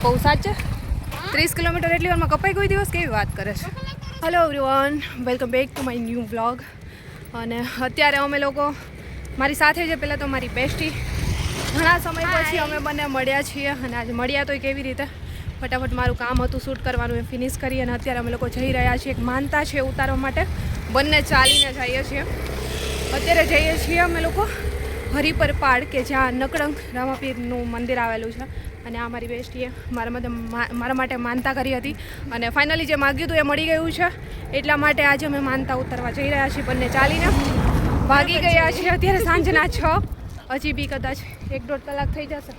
બહુ સાચે 30 કિલોમીટર એટલી વારમાં કપાઈ કોઈ દિવસ કેવી વાત કરે છે. Hello everyone, welcome back to my new vlog. અને અત્યારે અમે લોકો મારી સાથે છે પહેલાં તો મારી બેસ્ટી, ઘણા સમય પછી અમે બંને મળ્યા છીએ. અને આજે મળ્યા તો કેવી રીતે, ફટાફટ મારું કામ હતું શૂટ કરવાનું એ ફિનિશ કરી અને અત્યારે અમે લોકો જઈ રહ્યા છીએ. એક માનતા છે ઉતારવા માટે, બંને ચાલીને જઈએ છીએ. અત્યારે જઈએ છીએ અમે લોકો હરિપર પાડ કે જ્યાં નકળંગ રામાપીરનું મંદિર આવેલું છે. અને આ મારી બેસ્ટીએ મારા માટે માનતા કરી હતી અને ફાઇનલી જે માગ્યું હતું એ મળી ગયું છે. એટલા માટે આજે અમે માનતા ઉતારવા જઈ રહ્યા છીએ બંને ચાલીને. ભાગી ગયા છીએ અત્યારે સાંજના 6, હજી બી કદાચ 1-1.5 કલાક થઈ જશે.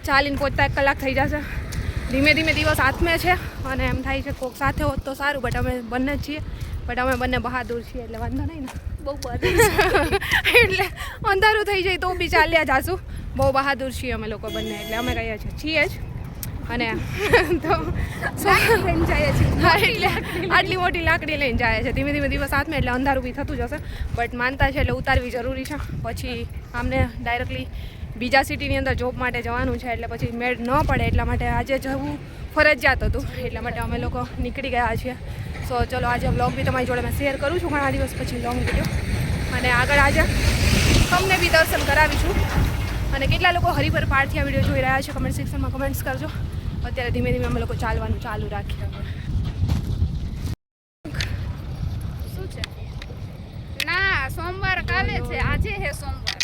ચાલીને પહોંચતા 1 કલાક થઈ જશે. ધીમે ધીમે દિવસ હાથમાં છે અને એમ થાય છે કોઈક સાથે હોત તો સારું, બટ અમે બંને જ છીએ. બટ અમે બંને બહાદુર છીએ એટલે વાંધો નહીં ને, બહુ બહાદુર એટલે અંધારું થઈ જાય તો બી ચાલ્યા જાશું. બહુ બહાદુર છીએ અમે લોકો બંને, એટલે અમે કહીએ છીએ જ. અને તો લઈને જઈએ છીએ. હા, એટલે આટલી મોટી લાકડી લઈને જાય છે. ધીમે ધીમે દિવસ હાથમાં એટલે અંધારું બી થતું જશે. બટ માનતા છે એટલે ઉતારવી જરૂરી છે. પછી આમને ડાયરેક્ટલી બીજા સિટીની અંદર જોબ માટે જવાનું છે એટલે પછી મેળ ન પડે, એટલા માટે આજે જવું ફરજિયાત હતું. એટલા માટે અમે લોકો નીકળી ગયા છીએ. સો ચલો આજે વ્લોગ બી તમારી જોડે મેં શેર કરું છું ઘણા દિવસ પછી લોંગ વિડીયો. અને આગળ આજે તમને બી દર્શન કરાવીશું. અને કેટલા લોકો હરિપર પાડથી આ વિડીયો જોઈ રહ્યા છે કમેન્ટ સેક્શનમાં કમેન્ટ્સ કરજો. અત્યારે ધીમે ધીમે અમે લોકો ચાલવાનું ચાલુ રાખીએ. શું છે? ના, સોમવાર કાલે છે, આજે છે સોમવાર.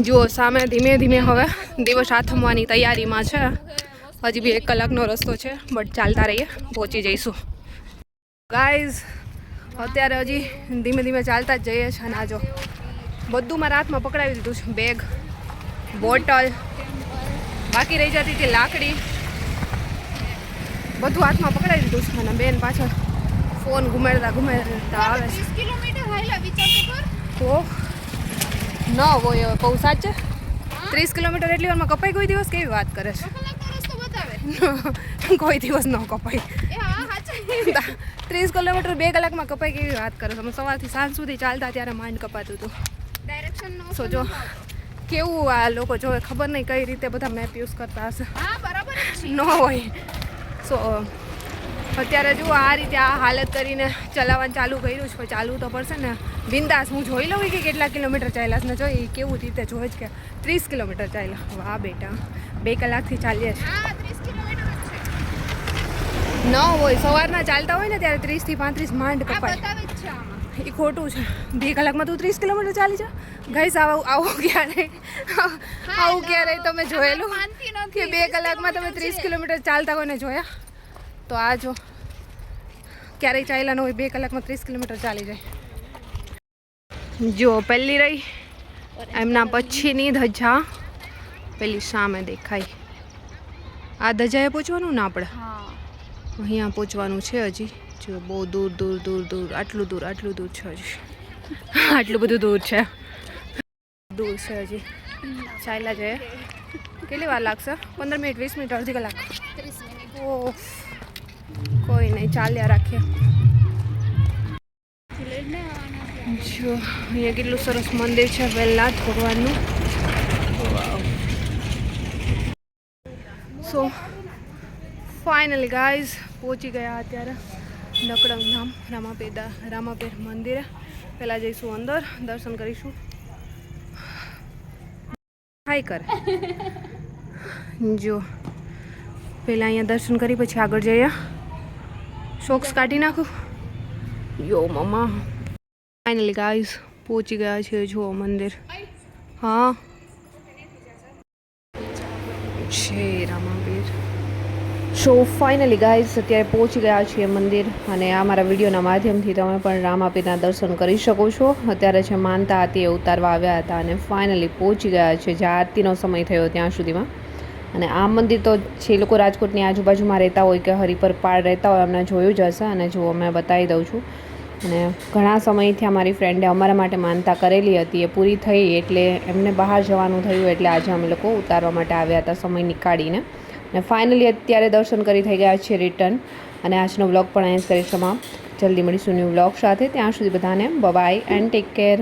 જુઓ સામે ધીમે ધીમે હવે દિવસ આથમવાની તૈયારીમાં છે. હજી બી 1 કલાકનો રસ્તો છે, બટ ચાલતા રહીએ, પહોંચી જઈશું. ગાઈઝ અત્યારે હજી ધીમે ધીમે ચાલતા જ જઈએ છીએ. અને આ જો બધું મારા હાથમાં પકડાવી દીધું છે. બેગ, બોટલ, બાકી રહી જતી હતી લાકડી, બધું હાથમાં પકડાવી દીધું છે. અને બેન પાછળ ફોન ઘુમેડતા આવે છે. 30 કિલોમીટર હાઈલા વિચાર તો ન હોય હવે બહુ સાચે 30 કિલોમીટર એટલી વારમાં કપાઈ કોઈ દિવસ કેવી વાત કરે છે. રસ્તો બતાવે કોઈ દિવસ ન કપાય. એ હા સાચે 30 કિલોમીટર 2 કલાકમાં કપાઈ કેવી વાત કરો તમે. સવારથી સાંજ સુધી ચાલતા ત્યારે માઇન્ડ કપાતું હતું. ડાયરેક્શન નો સો જો કેવું આ લોકો જોવે, ખબર નહીં કઈ રીતે બધા મેપ યુઝ કરતા હશે. હા બરાબર જ છે. ન હોય. સો અત્યારે જુઓ આ રીતે આ હાલત કરીને ચલાવવાનું ચાલુ કર્યું છે. ચાલવું તો પડશે ને બિંદાસ. હું જોઈ લઉં કે કેટલા કિલોમીટર ચાલ્યા ને જોઈ કેવું રીતે જોઈ જ કે 30 કિલોમીટર ચાલ્યા. વાહ બેટા, 2 કલાકથી ચાલીએ છીએ. હા 30 કિલોમીટર જ છે. ન હોય, સવારના ચાલતા હોય ને ત્યારે 30 થી 35 માંડ આ કપાય. બતાવે જ છે આમાં. એ ખોટું છે. 2 કલાકમાં તું 30 કિલોમીટર ચાલી જા. ગાઈસ આવું ક્યારે તમે જોયેલું કે 2 કલાકમાં તમે 30 કિલોમીટર ચાલતા હોય ને જોયા? તો આ જો ક્યારેય ચાલ્યા ન હોય 2 કલાકમાં 30 કિલોમીટર ચાલી જાય. જો પહેલી રહી એમના પછીની ધજા પેલી સામે દેખાય. આ ધજાએ પહોંચવાનું ને આપણે અહીંયા પહોંચવાનું છે. હજી જો બહુ દૂર આટલું દૂર છે. હજી આટલું બધું દૂર છે હજી. ચાલ્યા જઈએ. કેટલી વાર લાગશે? 15 મિનિટ, 20 મિનિટ, અડધી કલાક? 30 મિનિટ. ઓહ, કોઈ નહીં, ચાલ્યા રાખીએ. જો અહીંયા કેટલું સરસ મંદિર છે વેલનાથ ભગવાનનું. સો ફાઇનલી ગાઈઝ પહોંચી ગયા અત્યારે નકળંગ ધામ રામાપીર મંદિરે. પહેલાં જઈશું અંદર, દર્શન કરીશું. હાય કર જો પહેલાં અહીંયા દર્શન કરી પછી આગળ જઈએ. શોક્સ કાઢી નાખું. યો મમ્મા. ફાઇનલી ગાઈઝ પહોંચી ગયા છે. જો મંદિર. હા છે રામાપીર. સો ફાઇનલી ગાઈઝ અત્યારે પહોંચી ગયા છીએ મંદિર. અને આ મારા વિડીયોના માધ્યમથી તમે પણ રામાપીરના દર્શન કરી શકો છો. અત્યારે છે માનતા હતી એ ઉતારવા આવ્યા હતા અને ફાઇનલી પહોંચી ગયા છે જ્યાં આરતીનો સમય થયો ત્યાં સુધીમાં. અને આ મંદિર તો જે લોકો રાજકોટની આજુબાજુમાં રહેતા હોય કે હરિપર પાડ રહેતા હોય એમને જોયું જ હશે. અને જો મેં બતાવી દઉં છું. અને ઘણા સમયથી અમારી ફ્રેન્ડે અમારા માટે માનતા કરેલી હતી, એ પૂરી થઈ એટલે એમને બહાર જવાનું થયું એટલે આજે અમે લોકો ઉતારવા માટે આવ્યા હતા સમય નીકાળીને. અને ફાઇનલી અત્યારે દર્શન કરી થઈ ગયા છે રિટર્ન. અને આજનો વ્લોગ પણ અહીં જ કરીશ સમાપ્ત. જલ્દી મળીશું ન્યૂ વ્લોગ સાથે. ત્યાં સુધી બધાને બાય એન્ડ ટેક કેર.